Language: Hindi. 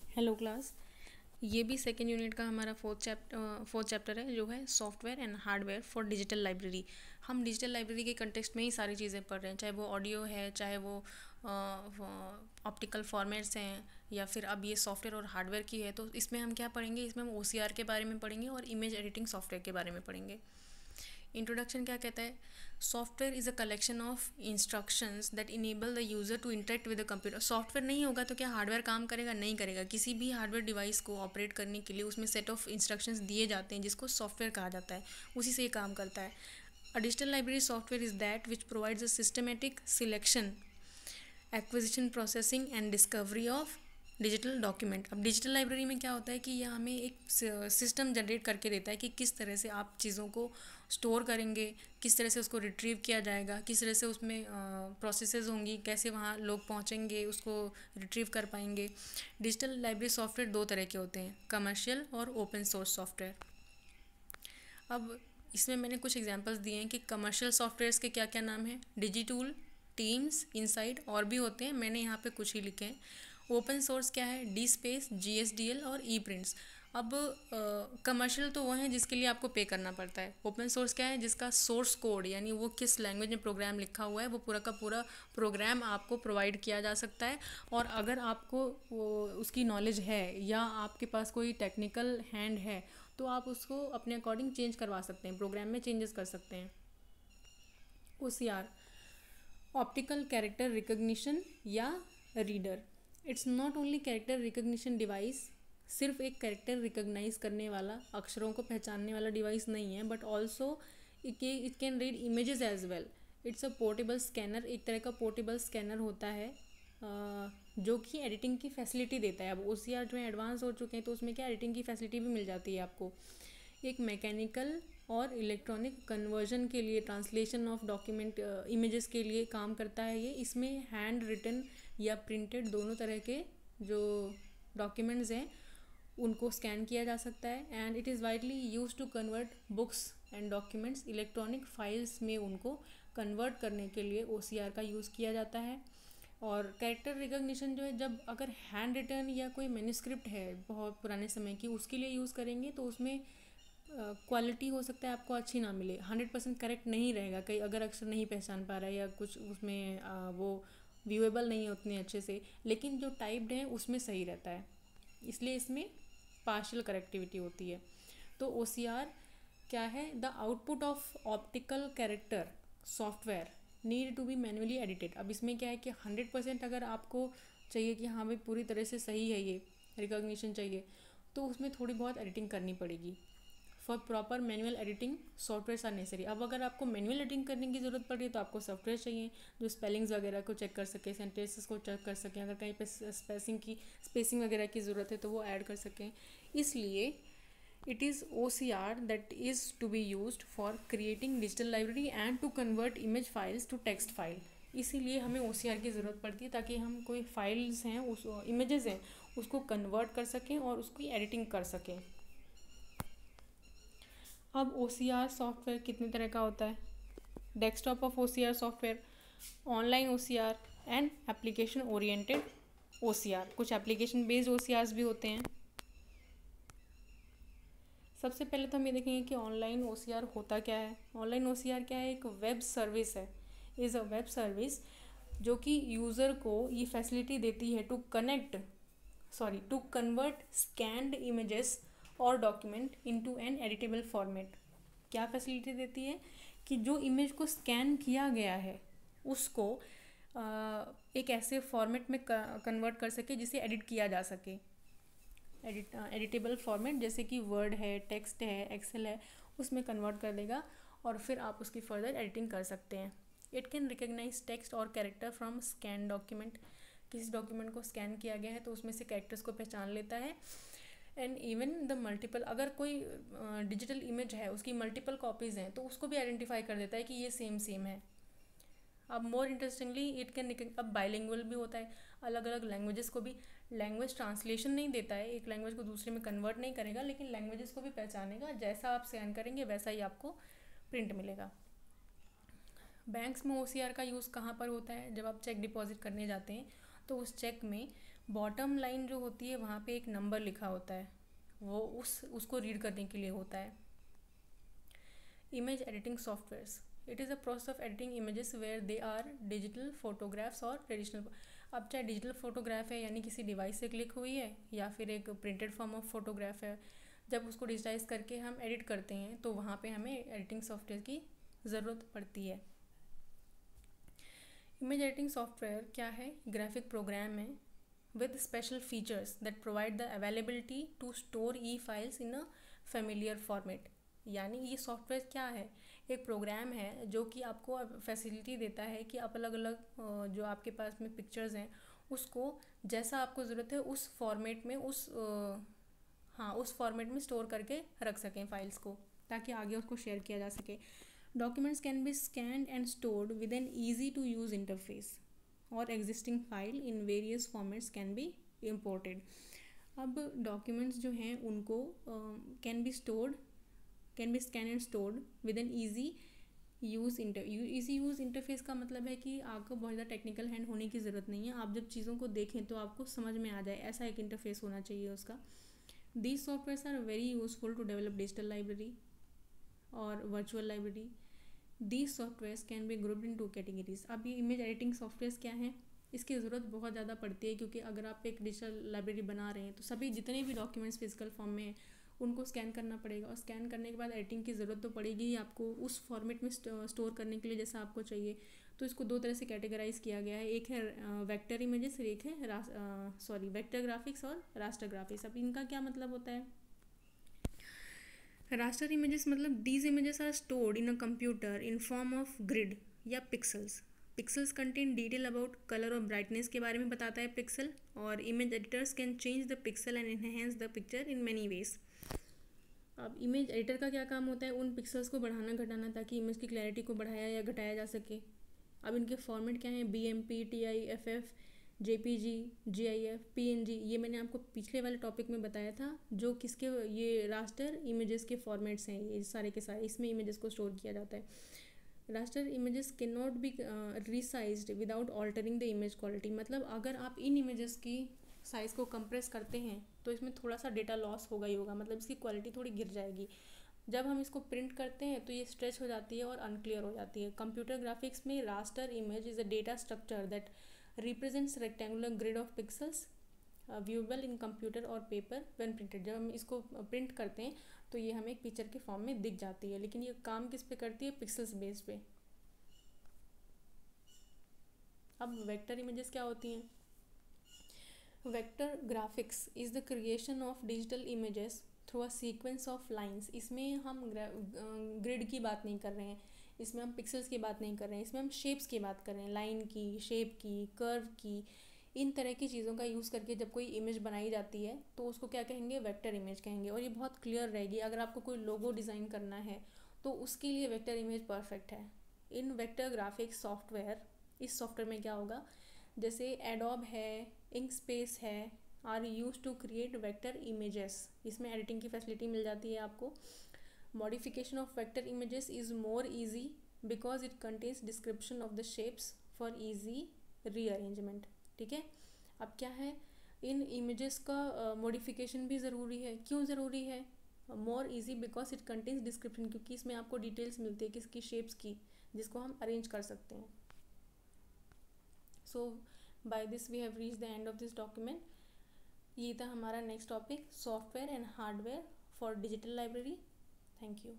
Hello class. ये भी सेकेंड यूनिट का हमारा फोर्थ चैप्टर है जो है software and hardware for digital library. हम डिजिटल लाइब्रेरी के कंटेक्स्ट में ही सारी चीज़ें पढ़ रहे हैं, चाहे वो ऑडियो है, चाहे वो ऑप्टिकल फॉर्मेट्स हैं, या फिर अब ये सॉफ्टवेयर और हार्डवेयर की है। तो इसमें हम क्या पढ़ेंगे, इसमें हम OCR के बारे में पढ़ेंगे और इमेज एडिटिंग सॉफ्टवेयर के बारे में पढ़ेंगे। इंट्रोडक्शन क्या कहता है? Software is a collection of instructions that enable the user to interact with the computer. Software नहीं होगा तो क्या हार्डवेयर काम करेगा? नहीं करेगा। किसी भी हार्डवेयर डिवाइस को ऑपरेट करने के लिए उसमें सेट ऑफ इंस्ट्रक्शंस दिए जाते हैं जिसको सॉफ्टवेयर कहा जाता है, उसी से ये काम करता है। A digital library software is that which provides a systematic selection, acquisition, processing and discovery of digital document. अब डिजिटल लाइब्रेरी में क्या होता है कि यह हमें एक सिस्टम जनरेट करके देता है कि किस तरह से आप चीज़ों को स्टोर करेंगे, किस तरह से उसको रिट्रीव किया जाएगा, किस तरह से उसमें प्रोसेसेस होंगी, कैसे वहाँ लोग पहुँचेंगे, उसको रिट्रीव कर पाएंगे। डिजिटल लाइब्रेरी सॉफ्टवेयर दो तरह के होते हैं, कमर्शियल और ओपन सोर्स सॉफ्टवेयर। अब इसमें मैंने कुछ एग्जांपल्स दिए हैं कि कमर्शियल सॉफ्टवेयर्स के क्या क्या नाम हैं। डिजिटूल, टीम्स, इनसाइट और भी होते हैं, मैंने यहाँ पे कुछ ही लिखे हैं। ओपन सोर्स क्या है? डी स्पेस, GSDL और ई प्रिंट्स। अब कमर्शियल तो वो हैं जिसके लिए आपको पे करना पड़ता है। ओपन सोर्स क्या है? जिसका सोर्स कोड यानी वो किस लैंग्वेज में प्रोग्राम लिखा हुआ है वो पूरा का पूरा प्रोग्राम आपको प्रोवाइड किया जा सकता है। और अगर आपको उसकी नॉलेज है या आपके पास कोई टेक्निकल हैंड है तो आप उसको अपने अकॉर्डिंग चेंज करवा सकते हैं, प्रोग्राम में चेंजेस कर सकते हैं। OCR, ऑप्टिकल कैरेक्टर रिकग्निशन या reader. It's not only character recognition device, सिर्फ एक कैरेक्टर रिकग्नाइज करने वाला, अक्षरों को पहचानने वाला डिवाइस नहीं है, but also it can read images as well. It's a portable scanner, एक तरह का पोर्टेबल स्कैनर होता है जो कि एडिटिंग की फैसिलिटी देता है। अब OCR जो है एडवांस हो चुके हैं तो उसमें क्या एडिटिंग की फैसिलिटी भी मिल जाती है आपको। एक मैकेनिकल और इलेक्ट्रॉनिक कन्वर्जन के लिए, ट्रांसलेशन ऑफ डॉक्यूमेंट इमेजेस के लिए काम करता है ये। इसमें हैंड रिटन या प्रिंटेड दोनों तरह के जो डॉक्यूमेंट्स हैं उनको स्कैन किया जा सकता है। And it is widely use to convert books and documents, electronic files में उनको कन्वर्ट करने के लिए OCR का यूज़ किया जाता है। और कैरेक्टर रिकग्निशन जो है, जब अगर हैंड रिटन या कोई मैन्युस्क्रिप्ट है बहुत पुराने समय की, उसके लिए यूज़ करेंगे तो उसमें क्वालिटी हो सकता है आपको अच्छी ना मिले, 100% करेक्ट नहीं रहेगा, कई अगर अक्षर नहीं पहचान पा रहा है या कुछ उसमें वो व्यूएबल नहीं है उतने अच्छे से, लेकिन जो टाइप्ड है उसमें सही रहता है, इसलिए इसमें पार्शियल करेक्टिविटी होती है। तो OCR क्या है? The output of optical character software need to be manually edited. अब इसमें क्या है कि 100% अगर आपको चाहिए कि हाँ भाई पूरी तरह से सही है, ये रिकॉग्निशन चाहिए, तो उसमें थोड़ी बहुत एडिटिंग करनी पड़ेगी। For proper manual editing software are necessary. अब अगर आपको मैनुअल एडिटिंग करने की ज़रूरत पड़ रही है तो आपको सॉफ्टवेयर चाहिए जो स्पेलिंग्स वगैरह को चेक कर सके, सेंटेंसेस को चेक कर सकें, अगर कहीं पे स्पेसिंग वगैरह की ज़रूरत है तो वो ऐड कर सकें। इसलिए it is OCR that is to be used for creating digital library and to convert image files to text file। इसीलिए हमें OCR की ज़रूरत पड़ती है ताकि हम कोई फाइल्स हैं, उस इमेजेस हैं, उसको कन्वर्ट कर सकें और उसकी एडिटिंग कर सकें। अब OCR सॉफ्टवेयर कितने तरह का होता है? Desktop of OCR software, online OCR and application oriented OCR। कुछ एप्लीकेशन बेस्ड OCRs भी होते हैं। सबसे पहले तो हम ये देखेंगे कि ऑनलाइन OCR होता क्या है। ऑनलाइन OCR क्या है? एक वेब सर्विस है, इज़ अ वेब सर्विस जो कि यूज़र को ये फैसिलिटी देती है टू कन्वर्ट स्कैन्ड इमेजेस और document into an editable format. क्या फैसिलिटी देती है कि जो इमेज को स्कैन किया गया है उसको एक ऐसे फॉर्मेट में कन्वर्ट कर सके जिसे एडिट किया जा सके। एडिटेबल फॉर्मेट जैसे कि वर्ड है, टेक्स्ट है, एक्सेल है, उसमें कन्वर्ट कर देगा और फिर आप उसकी फर्दर एडिटिंग कर सकते हैं। इट कैन रिकग्नाइज टेक्स्ट और कैरेक्टर फ्रॉम स्कैन डॉक्यूमेंट। किसी डॉक्यूमेंट को स्कैन किया गया है तो उसमें से कैरेक्टर्स को पहचान लेता है। एंड इवन द मल्टीपल, अगर कोई डिजिटल इमेज है उसकी मल्टीपल कॉपीज़ हैं तो उसको भी आइडेंटिफाई कर देता है कि ये सेम है। अब मोर इंटरेस्टिंगली इट कैन, अब बाइलिंगुअल भी होता है, अलग अलग लैंग्वेजेस को भी, लैंग्वेज ट्रांसलेशन नहीं देता है, एक लैंग्वेज को दूसरे में कन्वर्ट नहीं करेगा, लेकिन लैंग्वेजेस को भी पहचानेगा, जैसा आप स्कैन करेंगे वैसा ही आपको प्रिंट मिलेगा। बैंक्स में OCR का यूज़ कहाँ पर होता है? जब आप चेक डिपॉजिट करने जाते हैं तो उस चेक में बॉटम लाइन जो होती है वहाँ पे एक नंबर लिखा होता है, वो उसको रीड करने के लिए होता है। Image editing softwares, it is a process of editing images where they are digital photographs और ट्रेडिशनल। अब चाहे डिजिटल फोटोग्राफ है यानी किसी डिवाइस से क्लिक हुई है, या फिर एक प्रिंटेड फॉर्म ऑफ फोटोग्राफ है, जब उसको डिजिटाइज करके हम एडिट करते हैं तो वहाँ पे हमें एडिटिंग सॉफ्टवेयर की ज़रूरत पड़ती है। इमेज एडिटिंग सॉफ्टवेयर क्या है? ग्राफिक प्रोग्राम है with special features that provide the availability to store e-files in a familiar format। यानी ये सॉफ्टवेयर क्या है? एक प्रोग्राम है जो कि आपको फैसिलिटी देता है कि आप अलग अलग जो आपके पास में पिक्चर्स हैं उसको जैसा आपको ज़रूरत है उस फॉर्मेट में उस फॉर्मेट में स्टोर करके रख सकें फाइल्स को, ताकि आगे उसको शेयर किया जा सके। Documents can be scanned and stored with an easy to use interface और existing file in various formats can be imported. अब डॉक्यूमेंट्स जो हैं उनको can be scan and stored with an easy use interface का मतलब है कि आपको बहुत ज़्यादा टेक्निकल हैंड होने की ज़रूरत नहीं है, आप जब चीज़ों को देखें तो आपको समझ में आ जाए, ऐसा एक इंटरफेस होना चाहिए उसका। These softwares are very useful to develop digital library और virtual library. These softwares can be grouped into categories। अब ये इमेज एडिटिंग सॉफ्टवेयर्स क्या हैं? इसकी ज़रूरत बहुत ज़्यादा पड़ती है, क्योंकि अगर आप एक डिजिटल लाइब्रेरी बना रहे हैं तो सभी जितने भी डॉक्यूमेंट्स फिजिकल फॉर्म में हैं उनको स्कैन करना पड़ेगा, और स्कैन करने के बाद एडिटिंग की ज़रूरत तो पड़ेगी ही आपको उस फॉर्मेट में स्टोर करने के लिए जैसा आपको चाहिए। तो इसको दो तरह से कैटेगराइज किया गया है, एक है वेक्टर इमेजेस और एक है वेक्टर ग्राफिक्स और रास्टर ग्राफिक्स। अब इनका क्या मतलब होता है? रास्टर इमेजेस मतलब these images are stored in a computer in form of grid या pixels. Pixels contain detail about colour और ब्राइटनेस के बारे में बताता है पिक्सल, और image editors can change the pixel and enhance the picture in many ways. अब इमेज एडिटर का क्या काम होता है? उन पिक्सल्स को बढ़ाना घटाना, ताकि इमेज की क्लैरिटी को बढ़ाया या घटाया जा सके। अब इनके फॉर्मेट क्या हैं? BMP, TIFF, JPG, GIF, PNG। ये मैंने आपको पिछले वाले टॉपिक में बताया था, जो किसके, ये रास्टर इमेजेस के फॉर्मेट्स हैं, ये सारे के सारे इसमें इमेजेस को स्टोर किया जाता है। Raster images can not be resized without altering the image quality. मतलब अगर आप इन इमेजेस की साइज़ को कंप्रेस करते हैं तो इसमें थोड़ा सा डेटा लॉस होगा ही होगा, मतलब इसकी क्वालिटी थोड़ी गिर जाएगी। जब हम इसको प्रिंट करते हैं तो ये स्ट्रेच हो जाती है और अनक्लियर हो जाती है। कंप्यूटर ग्राफिक्स में raster image is a data structure that represents rectangular grid of pixels viewable in computer और paper when printed। जब हम इसको प्रिंट करते हैं तो ये हमें एक पिक्चर के फॉर्म में दिख जाती है, लेकिन ये काम किस पे करती है? पिक्सल्स बेस पे। अब वेक्टर इमेजेस क्या होती हैं? Vector graphics is the creation of digital images through a sequence of lines. इसमें हम ग्रिड की बात नहीं कर रहे हैं, इसमें हम पिक्सल्स की बात नहीं कर रहे हैं, इसमें हम शेप्स की बात कर रहे हैं, लाइन की, शेप की, कर्व की। इन तरह की चीज़ों का यूज़ करके जब कोई इमेज बनाई जाती है तो उसको क्या कहेंगे? वेक्टर इमेज कहेंगे, और ये बहुत क्लियर रहेगी। अगर आपको कोई लोगो डिज़ाइन करना है तो उसके लिए वेक्टर इमेज परफेक्ट है। इन वेक्टर ग्राफिक्स सॉफ्टवेयर, इस सॉफ्टवेयर में क्या होगा? जैसे एडोब है, इंकस्पेस है, are use to create vector images. इसमें एडिटिंग की फैसिलिटी मिल जाती है आपको। Modification of vector images is more easy because it contains description of the shapes for easy rearrangement। ठीक है, अब क्या है? इन इमेजेस का मॉडिफिकेशन भी ज़रूरी है। क्यों ज़रूरी है? More easy because it contains description, क्योंकि इसमें आपको डिटेल्स मिलती है किसकी शेप्स की, जिसको हम अरेंज कर सकते हैं। So by this we have reach the end of this document. ये था हमारा next topic, software and hardware for digital library. Thank you.